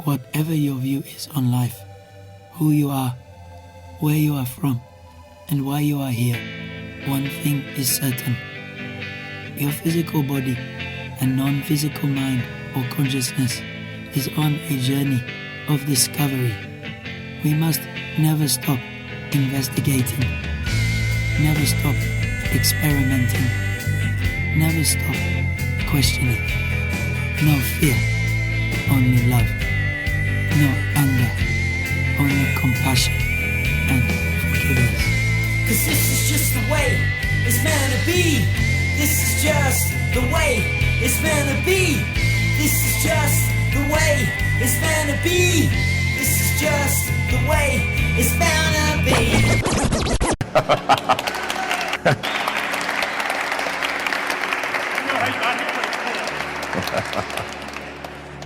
Whatever your view is on life, who you are, where you are from, and why you are here, one thing is certain. Your physical body and non-physical mind or consciousness is on a journey of discovery. We must never stop investigating, never stop experimenting, never stop questioning. No fear, only love. No anger, only compassion and forgiveness. 'Cause this is just the way it's meant to be. This is just the way it's meant to be. This is just the way it's meant to be. This is just the way it's meant to be.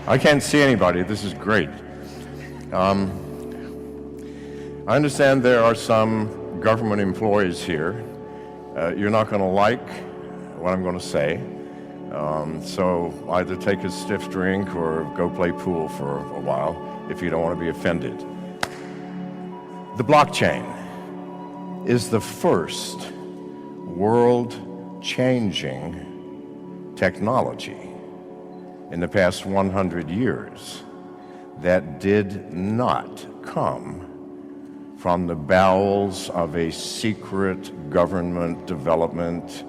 I can't see anybody. This is great. I understand there are some government employees here. You're not going to like what I'm going to say. So either take a stiff drink or go play pool for a while if you don't want to be offended. The blockchain is the first world-changing technology in the past 100 years that did not come from the bowels of a secret government development,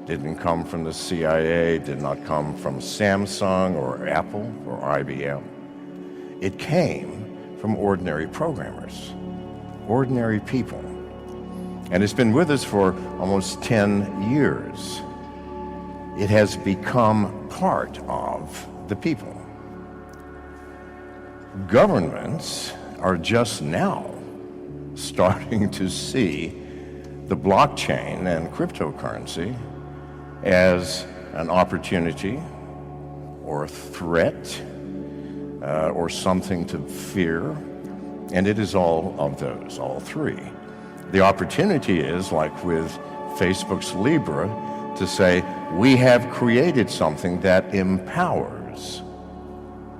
didn't come from the CIA, did not come from Samsung or Apple or IBM. It came from ordinary programmers, ordinary people. And it's been with us for almost 10 years. It has become part of the people. Governments are just now starting to see the blockchain and cryptocurrency as an opportunity or a threat or something to fear, and it is all of those, all three. The opportunity is, like with Facebook's Libra, to say, we have created something that empowers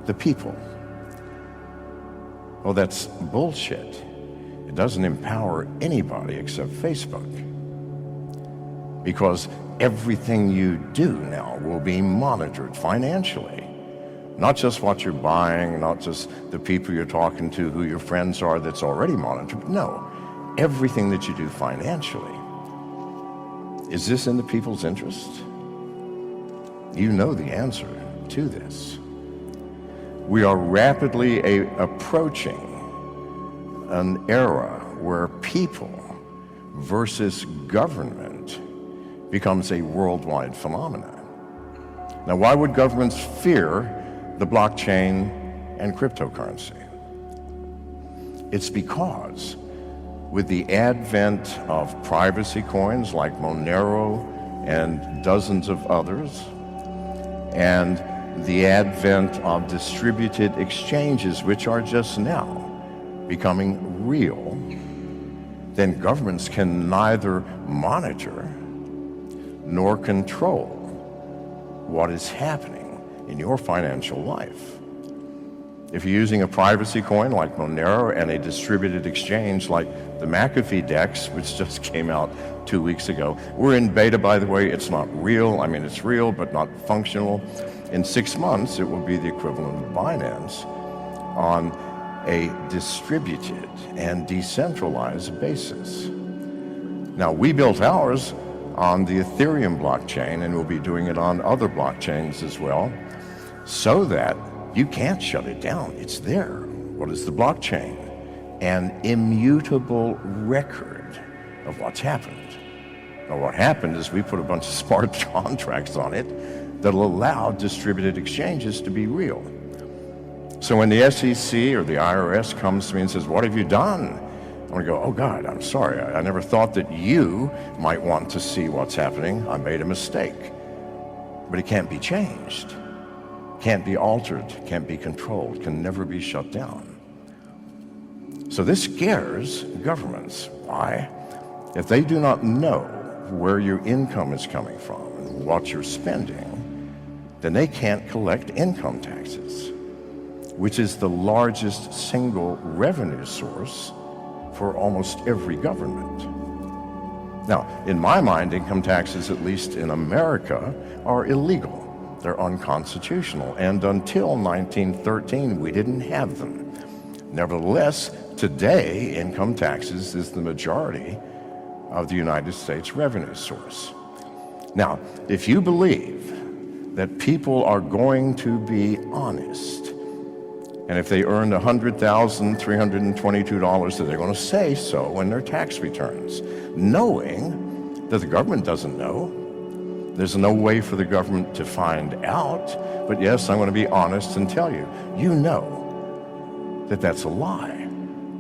the people. Well, that's bullshit. It doesn't empower anybody except Facebook. Because everything you do now will be monitored financially. Not just what you're buying, not just the people you're talking to, who your friends are, that's already monitored. No, everything that you do financially. Is this in the people's interest? You know the answer to this. We are rapidly approaching an era where people versus government becomes a worldwide phenomenon. Now, why would governments fear the blockchain and cryptocurrency? It's because with the advent of privacy coins like Monero and dozens of others, and the advent of distributed exchanges, which are just now becoming real, then governments can neither monitor nor control what is happening in your financial life. If you're using a privacy coin like Monero and a distributed exchange like the McAfee DEX, which just came out 2 weeks ago, we're in beta, by the way. It's not real. I mean, it's real, but not functional. In 6 months, it will be the equivalent of Binance on a distributed and decentralized basis. Now, we built ours on the Ethereum blockchain, and we'll be doing it on other blockchains as well, so that you can't shut it down. It's there. What is the blockchain? An immutable record of what's happened. Now, what happened is we put a bunch of smart contracts on it that'll allow distributed exchanges to be real. So when the SEC or the IRS comes to me and says, what have you done? I'm going to go, oh God, I'm sorry. I never thought that you might want to see what's happening. I made a mistake. But it can't be changed. Can't be altered, can't be controlled, can never be shut down. So this scares governments. Why? If they do not know where your income is coming from and what you're spending, then they can't collect income taxes. which is the largest single revenue source for almost every government. Now, in my mind, income taxes, at least in America, are illegal. They're unconstitutional, and until 1913, we didn't have them. Nevertheless, today, income taxes is the majority of the United States revenue source. Now, if you believe that people are going to be honest, and if they earned $100,322, that they're going to say so in their tax returns, knowing that the government doesn't know, there's no way for the government to find out, but yes, I'm going to be honest and tell you, you know that that's a lie.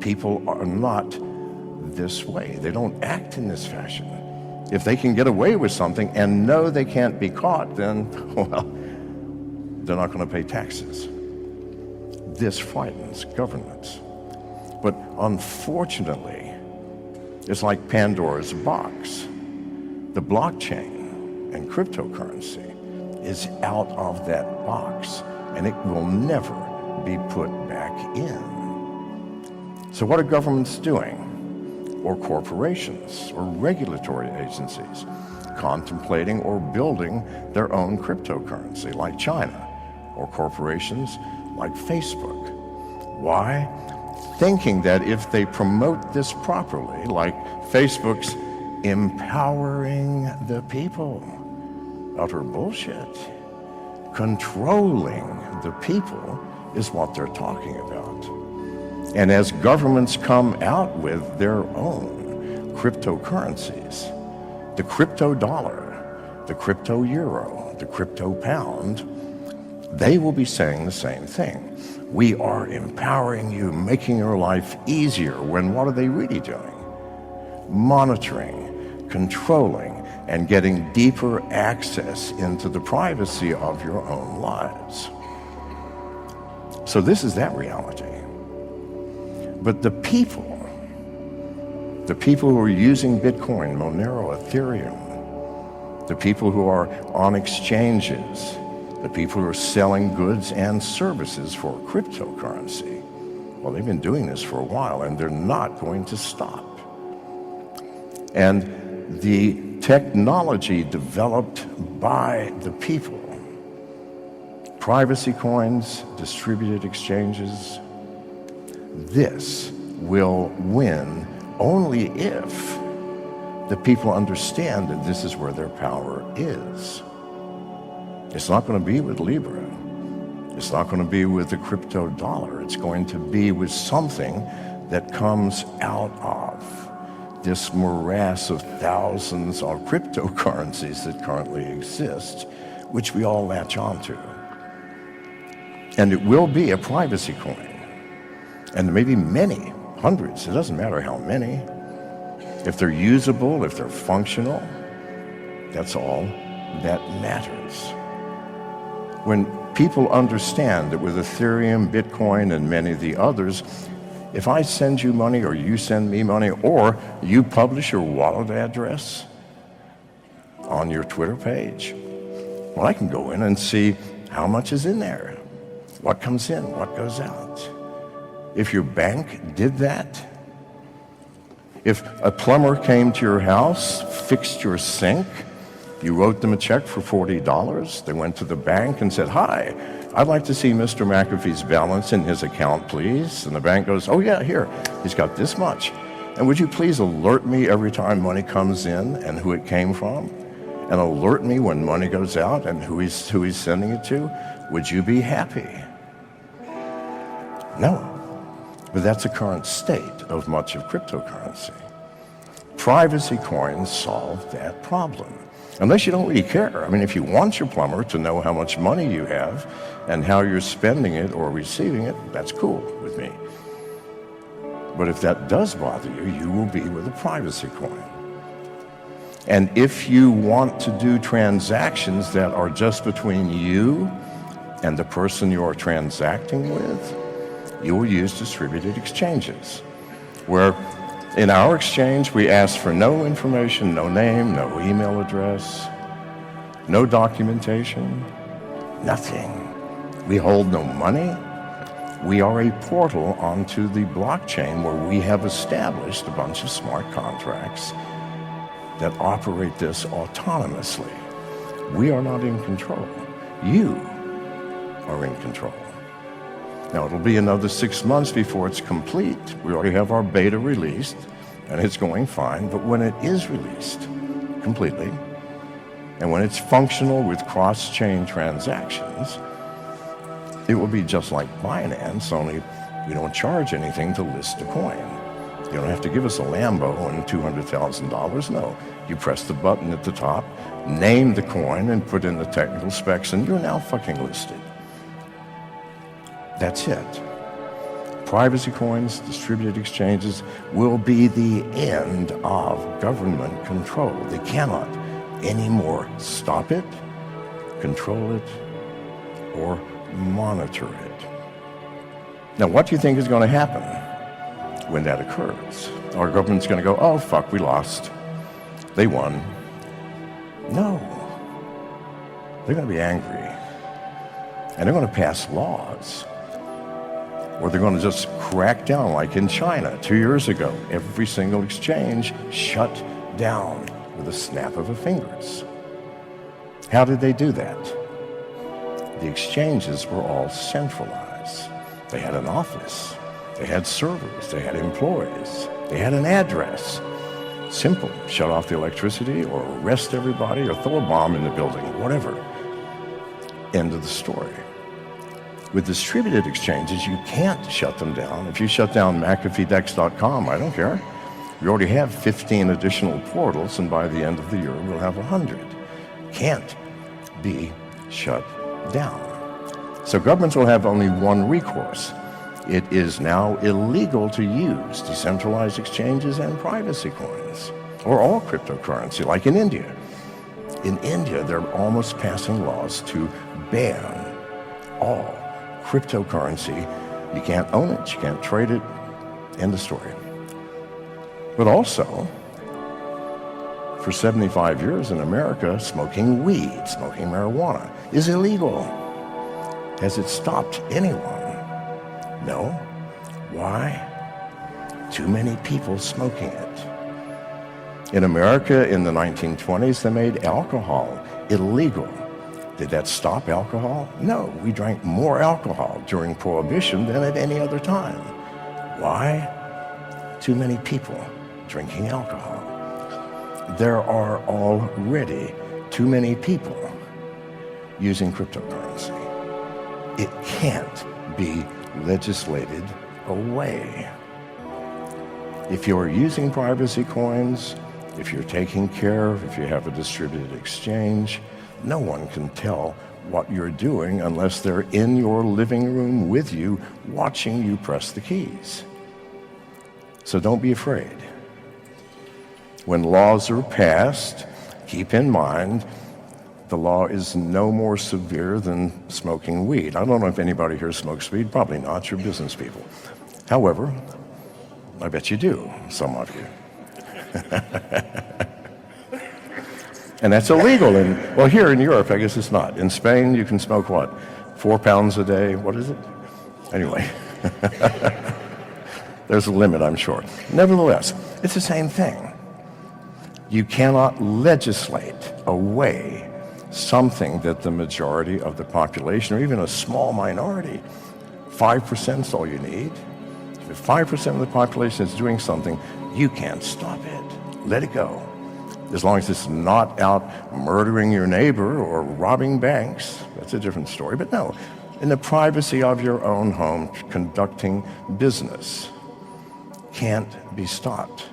People are not this way. They don't act in this fashion. If they can get away with something and know they can't be caught, then, well, they're not going to pay taxes. This frightens governments. But unfortunately, it's like Pandora's box. The blockchain and cryptocurrency is out of that box, and it will never be put back in. So what are governments doing? Or corporations or regulatory agencies contemplating or building their own cryptocurrency like China, or corporations like Facebook. Why? Thinking that if they promote this properly, like Facebook's empowering the people, utter bullshit. Controlling the people is what they're talking about. And as governments come out with their own cryptocurrencies, the crypto dollar, the crypto euro, the crypto pound, they will be saying the same thing. We are empowering you, making your life easier, when what are they really doing? Monitoring, controlling, and getting deeper access into the privacy of your own lives. So this is that reality. But the people who are using Bitcoin, Monero, Ethereum, the people who are on exchanges, the people who are selling goods and services for cryptocurrency, well, they've been doing this for a while, and they're not going to stop. And the technology developed by the people, privacy coins, distributed exchanges, this will win only if the people understand that this is where their power is. It's not going to be with Libra. It's not going to be with the crypto dollar. It's going to be with something that comes out of this morass of thousands of cryptocurrencies that currently exist, which we all latch onto. And it will be a privacy coin. And there may be many, hundreds, it doesn't matter how many. If they're usable, if they're functional, that's all that matters. When people understand that with Ethereum, Bitcoin, and many of the others, if I send you money or you send me money or you publish your wallet address on your Twitter page, well, I can go in and see how much is in there, what comes in, what goes out. If your bank did that, if a plumber came to your house, fixed your sink, you wrote them a check for $40, they went to the bank and said, "Hi, I'd like to see Mr. McAfee's balance in his account, please." And the bank goes, "Oh yeah, here, he's got this much. And would you please alert me every time money comes in and who it came from? And alert me when money goes out and who he's sending it to? Would you be happy?" No. But that's the current state of much of cryptocurrency. Privacy coins solve that problem. Unless you don't really care. I mean, if you want your plumber to know how much money you have and how you're spending it or receiving it, that's cool with me. But if that does bother you, you will be with a privacy coin. And if you want to do transactions that are just between you and the person you are transacting with, you will use distributed exchanges, where in our exchange we ask for no information, no name, no email address, no documentation, nothing. We hold no money. We are a portal onto the blockchain where we have established a bunch of smart contracts that operate this autonomously. We are not in control. You are in control. Now, it'll be another 6 months before it's complete. We already have our beta released, and it's going fine. But when it is released completely, and when it's functional with cross-chain transactions, it will be just like Binance, only we don't charge anything to list a coin. You don't have to give us a Lambo and $200,000. No, you press the button at the top, name the coin, and put in the technical specs, and you're now fucking listed. That's it. Privacy coins, distributed exchanges will be the end of government control. They cannot anymore stop it, control it, or monitor it. Now, what do you think is going to happen when that occurs? Our government's going to go, oh, fuck, we lost. They won. No. They're going to be angry. And they're going to pass laws. Or they're going to just crack down like in China 2 years ago. Every single exchange shut down with a snap of the fingers. How did they do that? The exchanges were all centralized. They had an office. They had servers. They had employees. They had an address. Simple. Shut off the electricity or arrest everybody or throw a bomb in the building, whatever. End of the story. With distributed exchanges, you can't shut them down. If you shut down McAfeeDex.com, I don't care. We already have 15 additional portals, and by the end of the year, we'll have 100. Can't be shut down. So governments will have only one recourse. It is now illegal to use decentralized exchanges and privacy coins, or all cryptocurrency, like in India. In India, they're almost passing laws to ban all cryptocurrency. You can't own it, you can't trade it, end of story. But also, for 75 years in America, smoking weed, smoking marijuana is illegal. Has it stopped anyone? No. Why? Too many people smoking it. In America in the 1920s, they made alcohol illegal. Did that stop alcohol? No, we drank more alcohol during Prohibition than at any other time. Why? Too many people drinking alcohol. There are already too many people using cryptocurrency. It can't be legislated away. If you're using privacy coins, if you're taking care, if you have a distributed exchange, no one can tell what you're doing unless they're in your living room with you, watching you press the keys. So don't be afraid. When laws are passed, keep in mind the law is no more severe than smoking weed. I don't know if anybody here smokes weed. Probably not. You're business people. However, I bet you do, some of you. And that's illegal. Well, here in Europe, I guess it's not. In Spain, you can smoke what? 4 pounds a day? What is it? Anyway. There's a limit, I'm sure. Nevertheless, it's the same thing. You cannot legislate away something that the majority of the population, or even a small minority, 5% is all you need. If 5% of the population is doing something, you can't stop it. Let it go. As long as it's not out murdering your neighbor or robbing banks, that's a different story. But no, in the privacy of your own home, conducting business can't be stopped.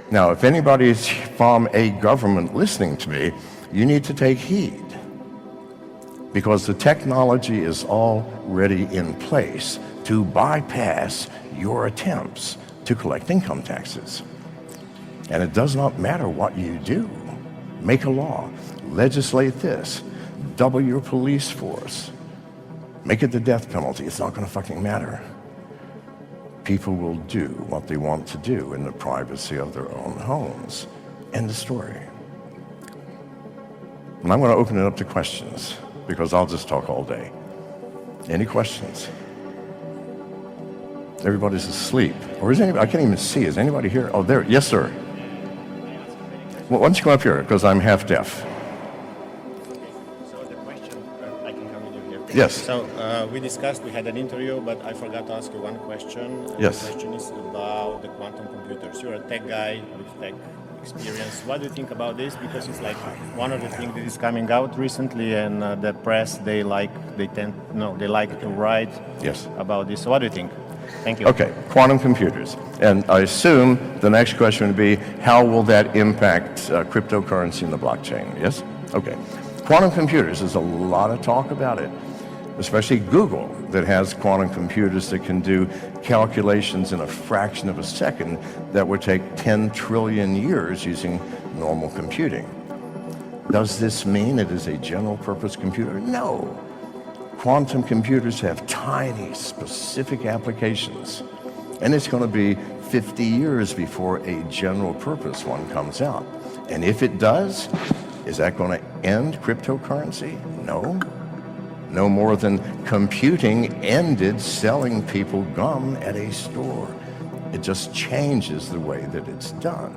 Now, if anybody's from a government listening to me, you need to take heed, because the technology is already in place to bypass your attempts to collect income taxes. And it does not matter what you do. Make a law, legislate this, double your police force, make it the death penalty. It's not going to fucking matter. People will do what they want to do in the privacy of their own homes. End of story. And I'm going to open it up to questions, because I'll just talk all day. Any questions? Everybody's asleep. Or is anybody, I can't even see. Is anybody here? Oh, there. Yes, sir. Well, why don't you come up here, because I'm half deaf. So the question, I can come with you here. Yes. So we had an interview, but I forgot to ask you one question. Yes. The question is about the quantum computers. You're a tech guy with tech experience. What do you think about this? Because it's like one of the things that is coming out recently, and the press, they like to write Yes. about this. So what do you think? Thank you. Okay, quantum computers. And I assume the next question would be, how will that impact cryptocurrency in the blockchain? Yes? Okay. Quantum computers, there's a lot of talk about it, especially Google, that has quantum computers that can do calculations in a fraction of a second that would take 10 trillion years using normal computing. Does this mean it is a general purpose computer? No. Quantum computers have tiny, specific applications, and it's going to be 50 years before a general purpose one comes out. And if it does, is that going to end cryptocurrency? No. No more than computing ended selling people gum at a store. It just changes the way that it's done.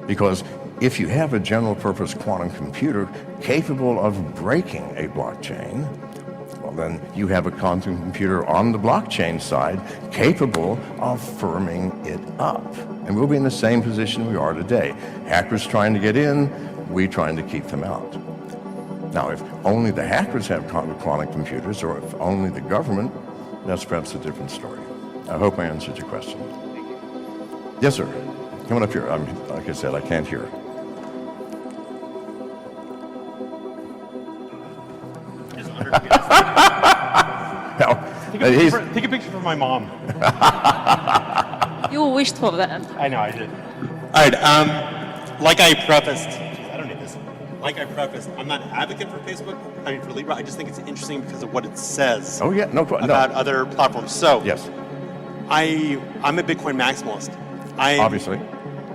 Because if you have a general purpose quantum computer capable of breaking a blockchain, well, then you have a quantum computer on the blockchain side capable of firming it up. And we'll be in the same position we are today. Hackers trying to get in, we trying to keep them out. Now, if only the hackers have quantum computers, or if only the government, that's perhaps a different story. I hope I answered your question. Yes, sir. Come on up here. Like I said, I can't hear. Take a picture for my mom. You all wished for that. I know, I did. All right, like I prefaced, I don't need this. Like I prefaced, I'm not an advocate for Facebook, I mean for Libra, I just think it's interesting because of what it says Oh, yeah, no problem. about other platforms. So, Yes, I'm a Bitcoin maximalist. I'm obviously.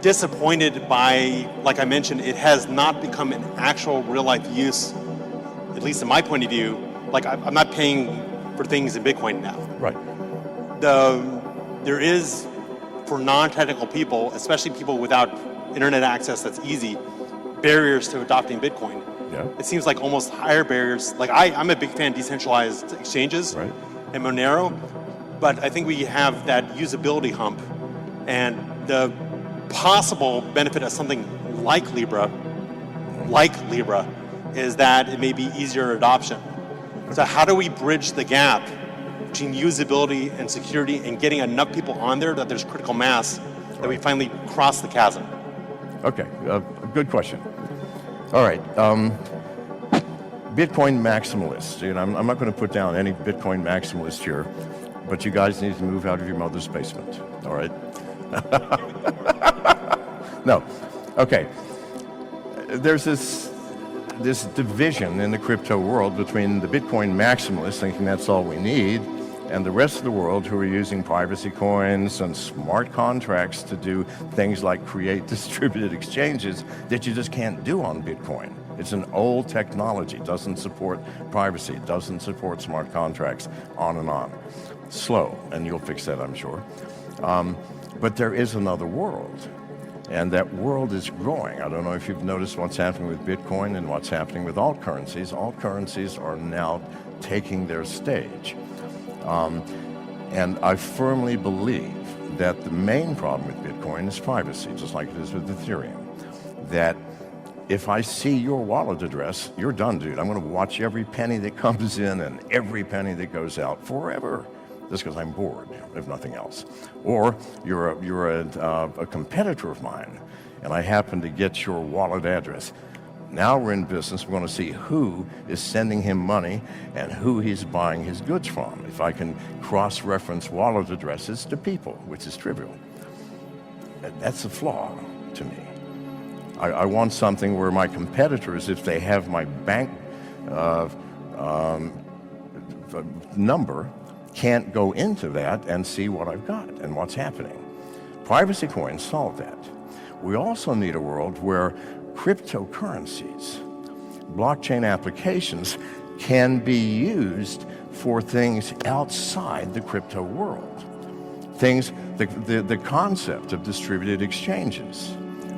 disappointed by, like I mentioned, it has not become an actual real-life use, at least in my point of view. Like, I'm not paying for things in Bitcoin now. Right. There is, for non-technical people, especially people without internet access that's easy, barriers to adopting Bitcoin. Yeah. It seems like almost higher barriers. Like I'm a big fan of decentralized exchanges Right. and Monero, but I think we have that usability hump, and the possible benefit of something like Libra, is that it may be easier adoption. So how do we bridge the gap between usability and security and getting enough people on there that there's critical mass that we finally cross the chasm? Okay, good question. All right, Bitcoin maximalists. You know, I'm not going to put down any Bitcoin maximalist here, but you guys need to move out of your mother's basement. All right. No. Okay. There's this division in the crypto world between the Bitcoin maximalists, thinking that's all we need, and the rest of the world who are using privacy coins and smart contracts to do things like create distributed exchanges that you just can't do on Bitcoin. It's an old technology, doesn't support privacy, doesn't support smart contracts, on and on. Slow, and you'll fix that, I'm sure. But there is another world, and that world is growing. I don't know if you've noticed what's happening with Bitcoin and what's happening with altcurrencies. Altcurrencies are now taking their stage. And I firmly believe that the main problem with Bitcoin is privacy, just like it is with Ethereum. That if I see your wallet address, you're done, dude. I'm going to watch every penny that comes in and every penny that goes out forever, just because I'm bored, if nothing else. Or you're a competitor of mine, and I happen to get your wallet address. Now we're in business. We're going to see who is sending him money and who he's buying his goods from. If I can cross-reference wallet addresses to people, which is trivial. That's a flaw to me. I want something where my competitors, if they have my bank number, can't go into that and see what I've got and what's happening. Privacy coins solve that. We also need a world where cryptocurrencies, blockchain applications, can be used for things outside the crypto world. Things, the concept of distributed exchanges,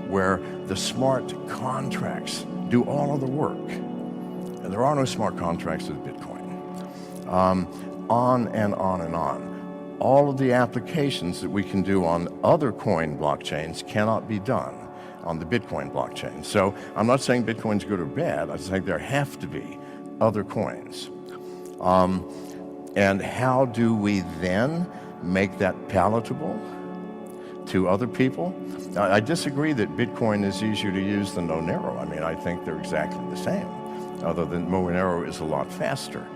where the smart contracts do all of the work. And there are no smart contracts with Bitcoin. On and on and on. All of the applications that we can do on other coin blockchains cannot be done on the Bitcoin blockchain. So I'm not saying Bitcoin's good or bad. I'm saying there have to be other coins. And how do we then make that palatable to other people? I disagree that Bitcoin is easier to use than Monero. I mean, I think they're exactly the same, other than Monero is a lot faster.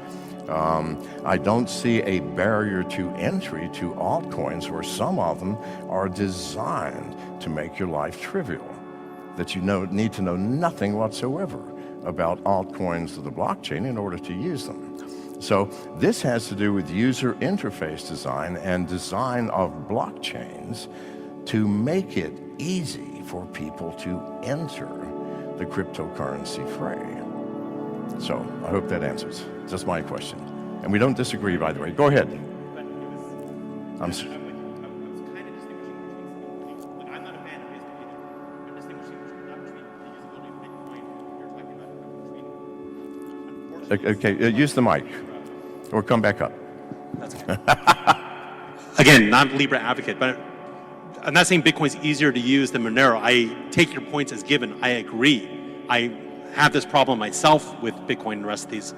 I don't see a barrier to entry to altcoins where some of them are designed to make your life trivial, that you need to know nothing whatsoever about altcoins of the blockchain in order to use them. So this has to do with user interface design and design of blockchains to make it easy for people to enter the cryptocurrency fray. So I hope that answers just my question. And we don't disagree, by the way. Go ahead. I'm sorry. Okay, use the mic, or come back up. That's okay. Again, not a Libra advocate, but I'm not saying Bitcoin's easier to use than Monero. I take your points as given. I agree. I have this problem myself with Bitcoin and the rest of these.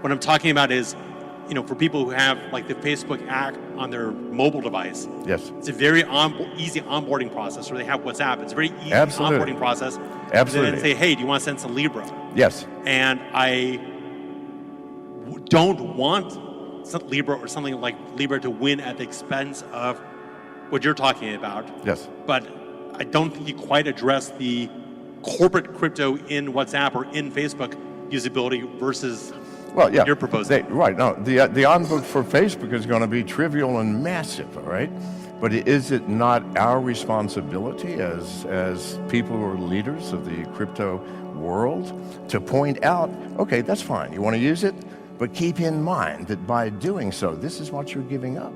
What I'm talking about is, for people who have like the Facebook app on their mobile device. Yes. It's a very easy onboarding process, or they have WhatsApp. It's a very easy Absolutely. onboarding process. Absolutely. And then say, hey, do you want to send some Libra? Yes. And I don't want Libra or something like Libra to win at the expense of what you're talking about. Yes. But I don't think you quite address the corporate crypto in WhatsApp or in Facebook usability versus Well, yeah, you're proposing. Right. No, the onboard for Facebook is going to be trivial and massive, all right? But is it not our responsibility as people who are leaders of the crypto world to point out, okay, that's fine, you want to use it, but keep in mind that by doing so, this is what you're giving up.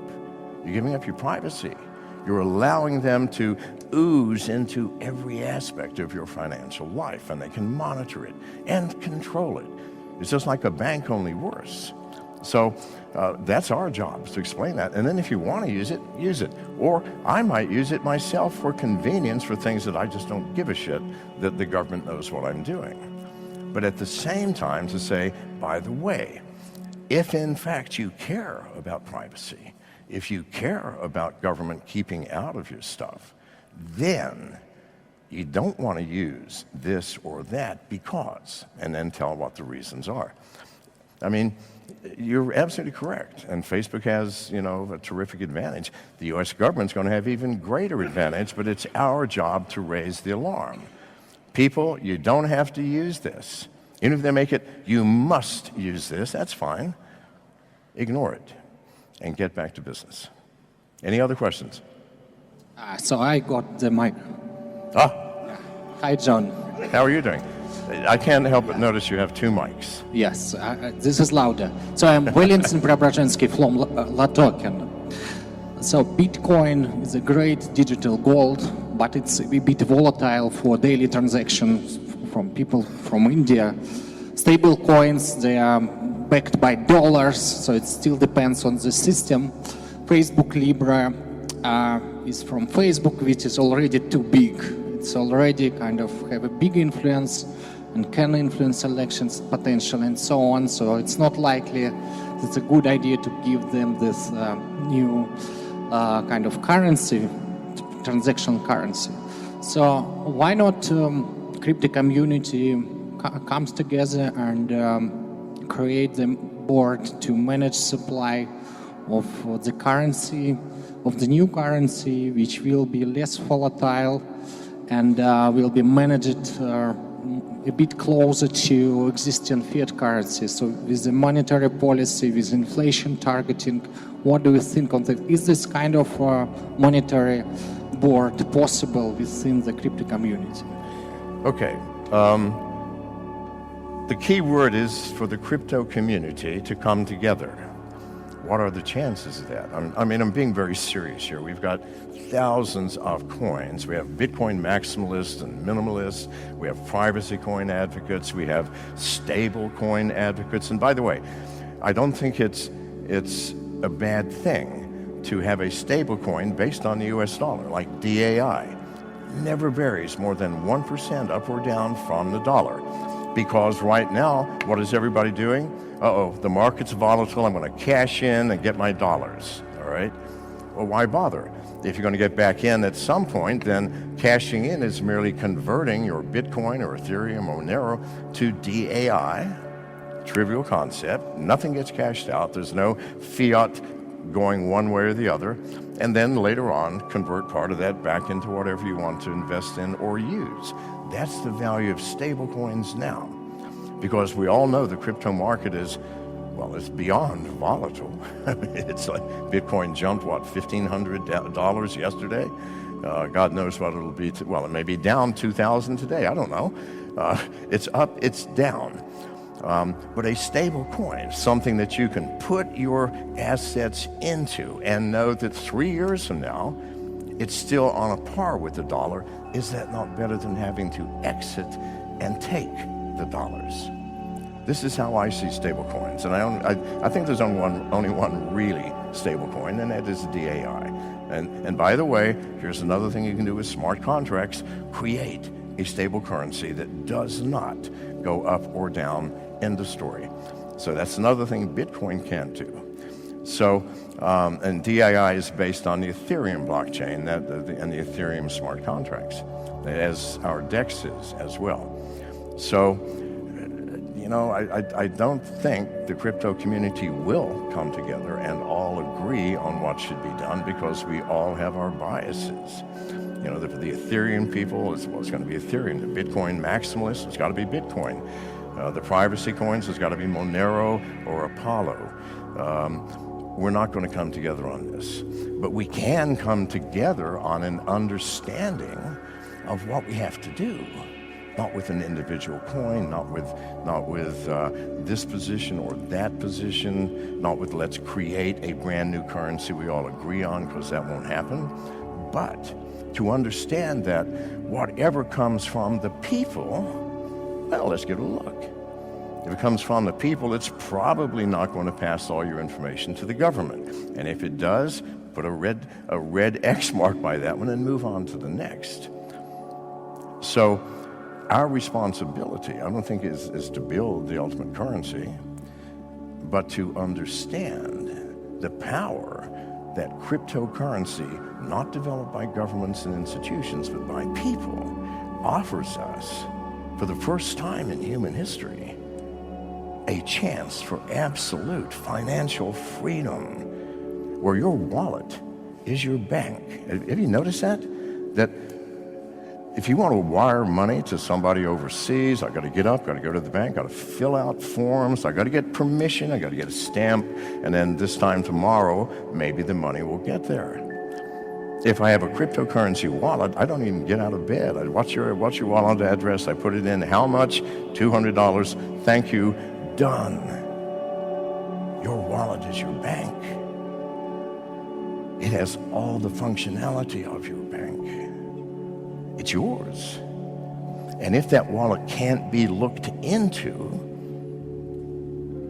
You're giving up your privacy. You're allowing them to ooze into every aspect of your financial life, and they can monitor it and control it. It's just like a bank, only worse. So that's our job, is to explain that. And then if you want to use it, use it. Or I might use it myself for convenience for things that I just don't give a shit that the government knows what I'm doing. But at the same time to say, by the way, if in fact you care about privacy, if you care about government keeping out of your stuff, then you don't want to use this or that because, and then tell what the reasons are. I mean, you're absolutely correct. And Facebook has, a terrific advantage. The US government's going to have even greater advantage, but it's our job to raise the alarm. People, you don't have to use this. Even if they make it, you must use this, that's fine. Ignore it and get back to business. Any other questions? So I got the mic. Hi, John. How are you doing? I can't help but notice you have two mics. Yes, this is louder. So I'm Valentin Preobrazhensky from Latoken. So Bitcoin is a great digital gold, but it's a bit volatile for daily transactions from people from India. Stable coins, they are backed by dollars, so it still depends on the system. Facebook Libra is from Facebook, which is already too big. It's already kind of have a big influence and can influence elections potential and so on. So it's not likely it's a good idea to give them this new kind of currency, transactional currency. So why not crypto community comes together and create the board to manage supply of the currency, of the new currency, which will be less volatile and will be managed a bit closer to existing fiat currency. So with the monetary policy, with inflation targeting, what do you think of that? Is this kind of monetary board possible within the crypto community? Okay. The key word is for the crypto community to come together What are the chances of that? I mean, I'm being very serious here. We've got thousands of coins. We have Bitcoin maximalists and minimalists. We have privacy coin advocates. We have stable coin advocates. And by the way, I don't think it's a bad thing to have a stable coin based on the US dollar, like DAI. Never varies more than 1% up or down from the dollar. Because right now, what is everybody doing? Uh-oh, the market's volatile, I'm going to cash in and get my dollars, all right? Well, why bother? If you're going to get back in at some point, then cashing in is merely converting your Bitcoin or Ethereum or Monero to DAI. Trivial concept. Nothing gets cashed out. There's no fiat going one way or the other. And then later on, convert part of that back into whatever you want to invest in or use. That's the value of stable coins now. Because we all know the crypto market is, well, it's beyond volatile. It's like Bitcoin jumped, what, $1,500 yesterday? God knows what it'll be. Well, it may be down 2,000 today. I don't know. It's up, it's down. But a stable coin, something that you can put your assets into and know that 3 years from now, it's still on a par with the dollar. Is that not better than having to exit and take the dollars? This is how I see stable coins. And I think there's only one really stable coin, and that is DAI. And by the way, here's another thing you can do with smart contracts. Create a stable currency that does not go up or down in the story. So that's another thing Bitcoin can't do. So, and DAI is based on the Ethereum blockchain and the Ethereum smart contracts, as our DEX is as well. So, you know, I don't think the crypto community will come together and all agree on what should be done because we all have our biases. You know, the Ethereum people, it's going to be Ethereum. The Bitcoin maximalists, it's got to be Bitcoin. The privacy coins, it's got to be Monero or Apollo. We're not going to come together on this. But we can come together on an understanding of what we have to do. Not with an individual coin, not with this position or that position, not with let's create a brand new currency we all agree on, because that won't happen. But to understand that whatever comes from the people, well, let's get a look. If it comes from the people, it's probably not going to pass all your information to the government. And if it does, put a red X mark by that one and move on to the next. So our responsibility, I don't think, is to build the ultimate currency, but to understand the power that cryptocurrency, not developed by governments and institutions, but by people, offers us for the first time in human history, a chance for absolute financial freedom, where your wallet is your bank. Have you noticed that? That if you want to wire money to somebody overseas, I got to get up, got to go to the bank, got to fill out forms, I got to get permission, I got to get a stamp, and then this time tomorrow, maybe the money will get there. If I have a cryptocurrency wallet, I don't even get out of bed. What's your wallet address? I put it in. How much? $200. Thank you. Done. Your wallet is your bank. It has all the functionality of your bank. It's yours. And if that wallet can't be looked into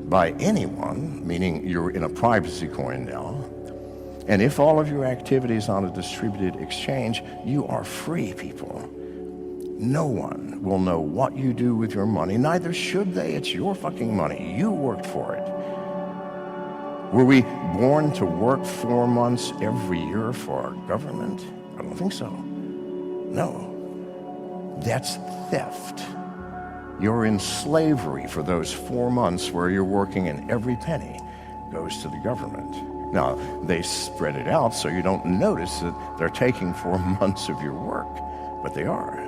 by anyone, meaning you're in a privacy coin now, and if all of your activities on a distributed exchange, you are free, people. No one will know what you do with your money, neither should they. It's your fucking money. You worked for it. Were we born to work 4 months every year for our government? I don't think so. No. That's theft. You're in slavery for those 4 months where you're working and every penny goes to the government. Now, they spread it out so you don't notice that they're taking 4 months of your work, but they are.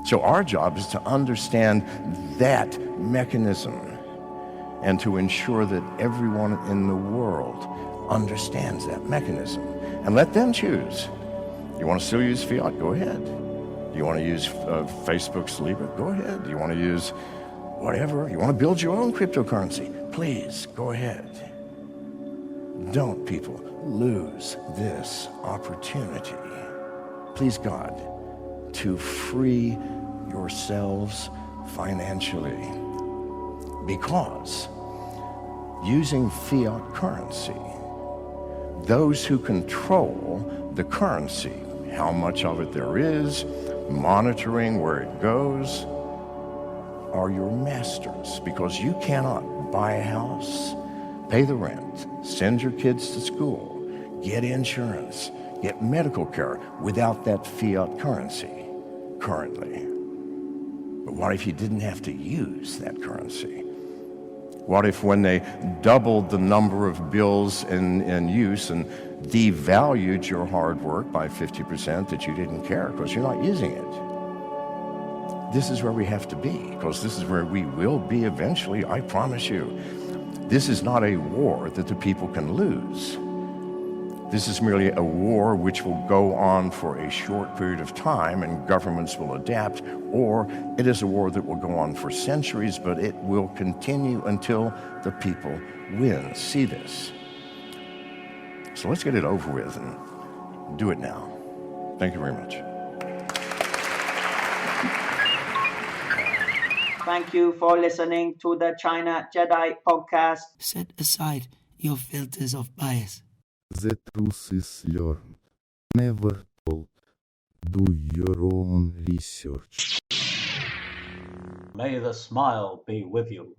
So our job is to understand that mechanism and to ensure that everyone in the world understands that mechanism. And let them choose. You want to still use fiat? Go ahead. You want to use Facebook's Libra? Go ahead. You want to use whatever? You want to build your own cryptocurrency? Please, go ahead. Don't, people, lose this opportunity. Please, God, to free yourselves financially. Because using fiat currency, those who control the currency, how much of it there is, monitoring where it goes, are your masters, because you cannot buy a house, pay the rent, send your kids to school, get insurance, get medical care without that fiat currency currently. But what if you didn't have to use that currency? What if when they doubled the number of bills in use and devalued your hard work by 50% that you didn't care because you're not using it? This is where we have to be, because this is where we will be eventually, I promise you. This is not a war that the people can lose. This is merely a war which will go on for a short period of time and governments will adapt, or it is a war that will go on for centuries, but it will continue until the people win. See this. So let's get it over with and do it now. Thank you very much. Thank you for listening to the China Jedi podcast. Set aside your filters of bias. The truth is learned, never told. Do your own research. May the smile be with you.